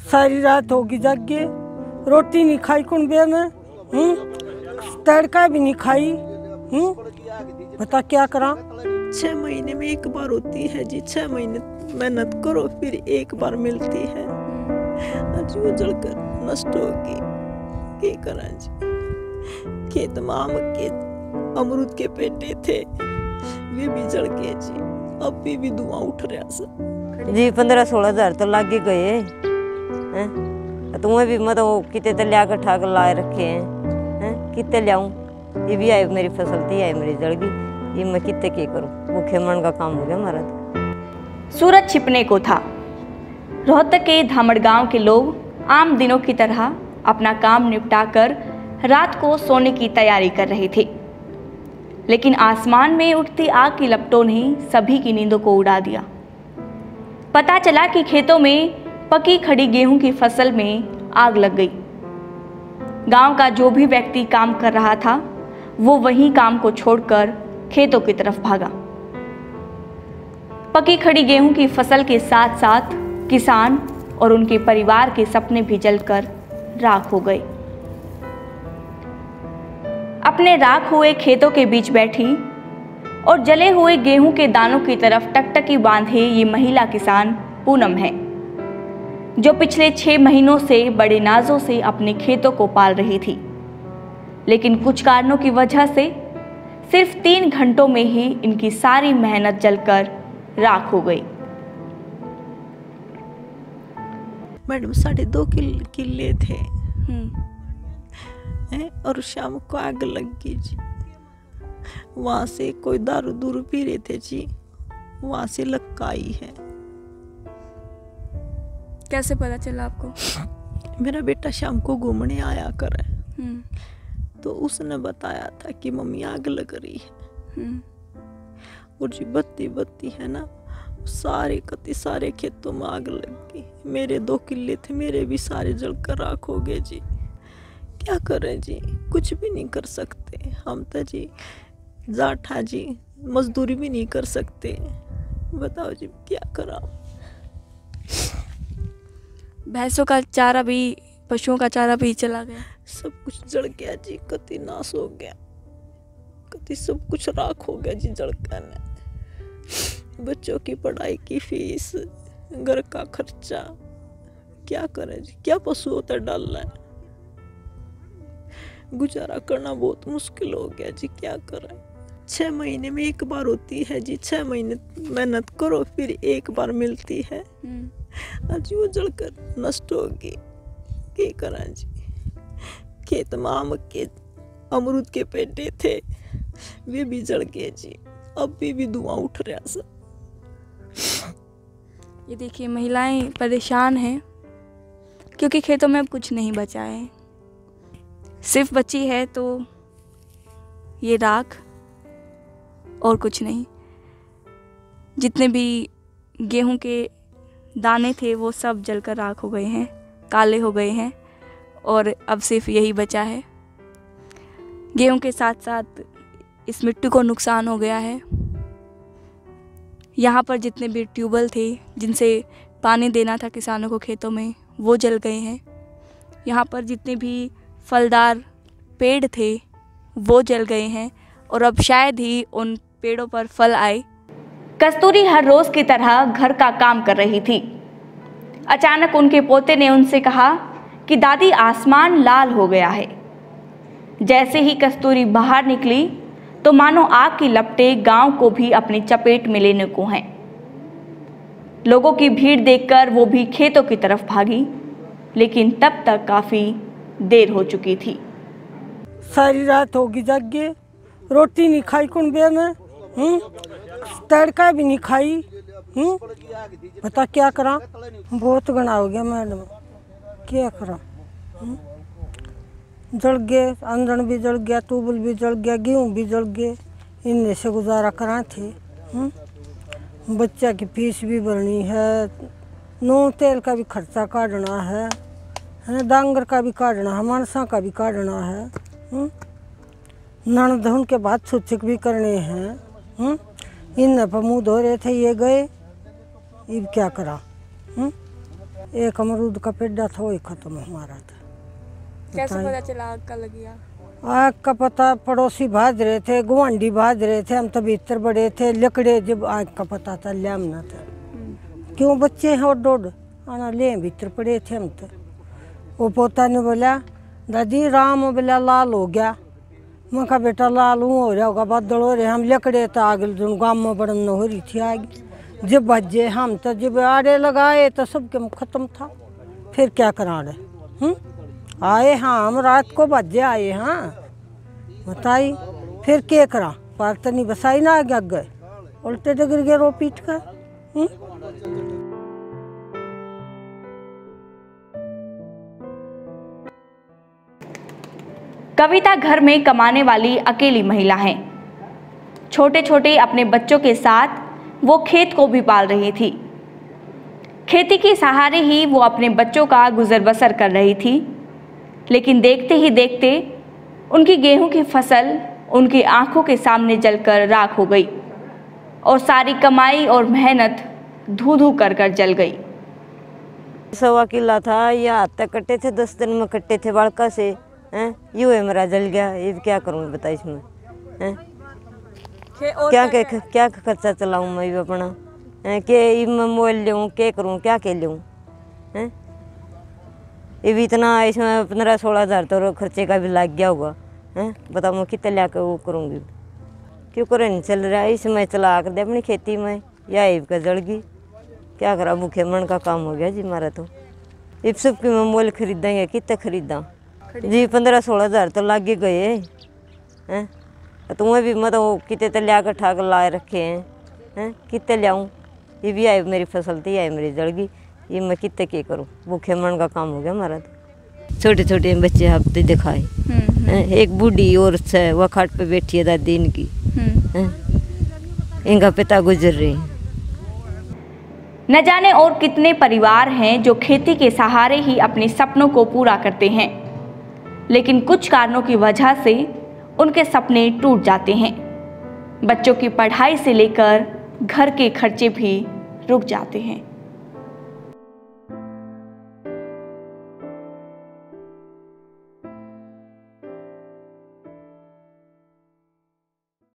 सारी रात होगी जागे, रोटी नहीं खाई कुंबे में, तड़का भी नहीं खाई। बता क्या करा। 6 महीने में एक बार होती है जी। 6 महीने मेहनत करो फिर एक बार मिलती है। आज वो जलकर नष्ट होगी, क्या करा जी। खेत में आम के अमरूद के पेटे थे, वे भी जल गए जी। अब भी धुआं उठ रहा सब जी। 15-16 हजार तो लाग गए हैं। तुम्हें भी मतलब कितने तो लिया कर ठाक ला रखे हैं, कितने लियाऊं। ये भी आए मेरी फसल थी, आए मेरी जड़ गई। ये मैं कितने क्या करूं, भूखे मन का काम हो गया हमारा तो। सूरज छिपने को था। रोहतक के धामड़ गांव के लोग आम दिनों की तरह अपना काम निपटाकर रात को सोने की तैयारी कर रहे थे, लेकिन आसमान में उठती आग की लपटों ने सभी की नींदों को उड़ा दिया। पता चला कि खेतों में पकी खड़ी गेहूं की फसल में आग लग गई। गांव का जो भी व्यक्ति काम कर रहा था वो वहीं काम को छोड़कर खेतों की तरफ भागा। पकी खड़ी गेहूं की फसल के साथ साथ किसान और उनके परिवार के सपने भी जलकर राख हो गए। अपने राख हुए खेतों के बीच बैठी और जले हुए गेहूं के दानों की तरफ टकटकी बांधे ये महिला किसान पूनम है, जो पिछले 6 महीनों से बड़े नाजों से अपने खेतों को पाल रही थी, लेकिन कुछ कारणों की वजह से सिर्फ 3 घंटों में ही इनकी सारी मेहनत जलकर राख हो गई। मैडम 2.5 किले थे और शाम को आग लग गई जी। वहां से कोई दारू दूरू पी रहे थे जी, वहां से लक्का आई है। कैसे पता चला आपको? मेरा बेटा शाम को घूमने आया करे, तो उसने बताया था कि मम्मी आग लग रही है। और जी बत्ती है ना, सारे खेतों में आग लग गई। मेरे 2 किले थे, मेरे भी सारे जलकर राख हो गए जी। क्या करें जी, कुछ भी नहीं कर सकते हम तो जी। जाठा जी मजदूरी भी नहीं कर सकते, बताओ जी क्या करा। भैंसों का चारा भी, पशुओं का चारा भी चला गया, सब कुछ जल गया जी। कति नाश हो गया, कति सब कुछ राख हो गया जी जलकर। बच्चों की पढ़ाई की फीस, घर का खर्चा, क्या करें जी। क्या पशु होता डालना है, गुजारा करना बहुत मुश्किल हो गया जी। क्या करें। 6 महीने में एक बार होती है जी। 6 महीने मेहनत करो फिर एक बार मिलती है। आज वो जलकर नष्ट होगी, क्या करें जी। खेत में आम के अमरूद के पेटे थे, वे भी जल गए जी। अब भी धुआं उठ रहा सब। ये देखिए महिलाएं परेशान हैं क्योंकि खेतों में अब कुछ नहीं बचा है। सिर्फ बची है तो ये राख और कुछ नहीं। जितने भी गेहूं के दाने थे वो सब जलकर राख हो गए हैं, काले हो गए हैं और अब सिर्फ यही बचा है। गेहूं के साथ साथ इस मिट्टी को नुकसान हो गया है। यहाँ पर जितने भी ट्यूबवेल थे जिनसे पानी देना था किसानों को खेतों में, वो जल गए हैं। यहाँ पर जितने भी फलदार पेड़ थे वो जल गए हैं और अब शायद ही उन पेड़ों पर फल आए। कस्तूरी हर रोज की तरह घर का काम कर रही थी। अचानक उनके पोते ने उनसे कहा कि दादी आसमान लाल हो गया है। जैसे ही कस्तूरी बाहर निकली तो मानो आग की लपटें गांव को भी अपनी चपेट में लेने को हैं। लोगों की भीड़ देखकर वो भी खेतों की तरफ भागी, लेकिन तब तक काफी देर हो चुकी थी। सारी रात होगी जागे, रोटी नहीं खाई कुंबे में, तड़का भी नहीं खाई। बता क्या करा। बहुत घना हो गया मैडम, क्या करा। जल गए, आंगन भी जल गया, ट्यूबवेल भी जल गया, गेहूँ भी जल गए। इनमें से गुजारा करा थे। बच्चा की फीस भी भरनी है, नून तेल का भी खर्चा काटना है, डांगर का भी काटना है, मानसा का भी काटना है, ननदन के बाद सूचक भी करने हैं। इन पर मुँह धो रहे थे, ये गए, अब क्या करा। एक अमरूद का पेड़ा था वही खत्म हमारा था। कैसे पता चला आग का लग गया? आग का पता पड़ोसी भाज रहे थे, गुआंढी भाज रहे थे, हम तो भीतर बड़े थे। लकड़े जब आग का पता था लियामना था, क्यों बच्चे हैं और डोड आना ले भीतर पड़े थे हम तो। वो पोता ने बोला दादी राम बोला लाल हो गया। मैं कहा बेटा लाल हो रहा होगा, बादल हो रहे। हम लकड़े तो आग गाँव में बड़न हो रही थी आग। जब बजे हम तो जब आड़े लगाए तो सबके खत्म था। फिर क्या करा रहे आए हाँ हम रात को बजे आए हाँ बताई। फिर क्या करा पार तो नहीं बसाई ना आगे गए उल्टे तो गिर गए रो पीट कर। कविता घर में कमाने वाली अकेली महिला है। छोटे छोटे अपने बच्चों के साथ वो खेत को भी पाल रही थी। खेती के सहारे ही वो अपने बच्चों का गुजर बसर कर रही थी। लेकिन देखते ही देखते उनकी गेहूं की फसल उनकी आंखों के सामने जलकर राख हो गई और सारी कमाई और मेहनत धू धू कर कर जल गई। 1.25 किला था, ये हाथ तक कट्टे थे, 10 दिन में कट्टे थे बाड़का से हैं। यूँ है मेरा जल गया, ये क्या करूँ बता इसमें हैं। क्या खर्चा चलाऊँ मैं भी अपना के मोबाइल लूँ क्या करूँ क्या लूँ हैं। ये भी इतना इसमें 15-16 हज़ार तो खर्चे का भी लग गया होगा हैं। बताओ मैं कितने ला कर वो करूँगी, क्यों करे नहीं चल रहा है इसमें चला कर दे अपनी खेती में। या का जड़ गई क्या करा, भूखे मन का काम हो गया जी हमारा तो। इस सब की मैं मोबाइल खरीदेंगे कितने खरीदा जी, 15-16 हज़ार तो लग गए हैं। तुम्हें भी मतलब कितने तो लिया कर ठाक लाए रखे हैं कितने लियाऊँ। ये भी आए मेरी फसल थी आए मेरी जड़ गई, ये मैं कितने क्या करूँ, भूखे मन का काम हो गया हमारा तो। छोटे छोटे बच्चे हफ्ते दिखाए एक बूढ़ी औरत है वह खाट पे बैठी है दादी इनकी, इनका पिता गुजर रहे हैं। न जाने और कितने परिवार हैं जो खेती के सहारे ही अपने सपनों को पूरा करते हैं, लेकिन कुछ कारणों की वजह से उनके सपने टूट जाते हैं। बच्चों की पढ़ाई से लेकर घर के खर्चे भी रुक जाते हैं।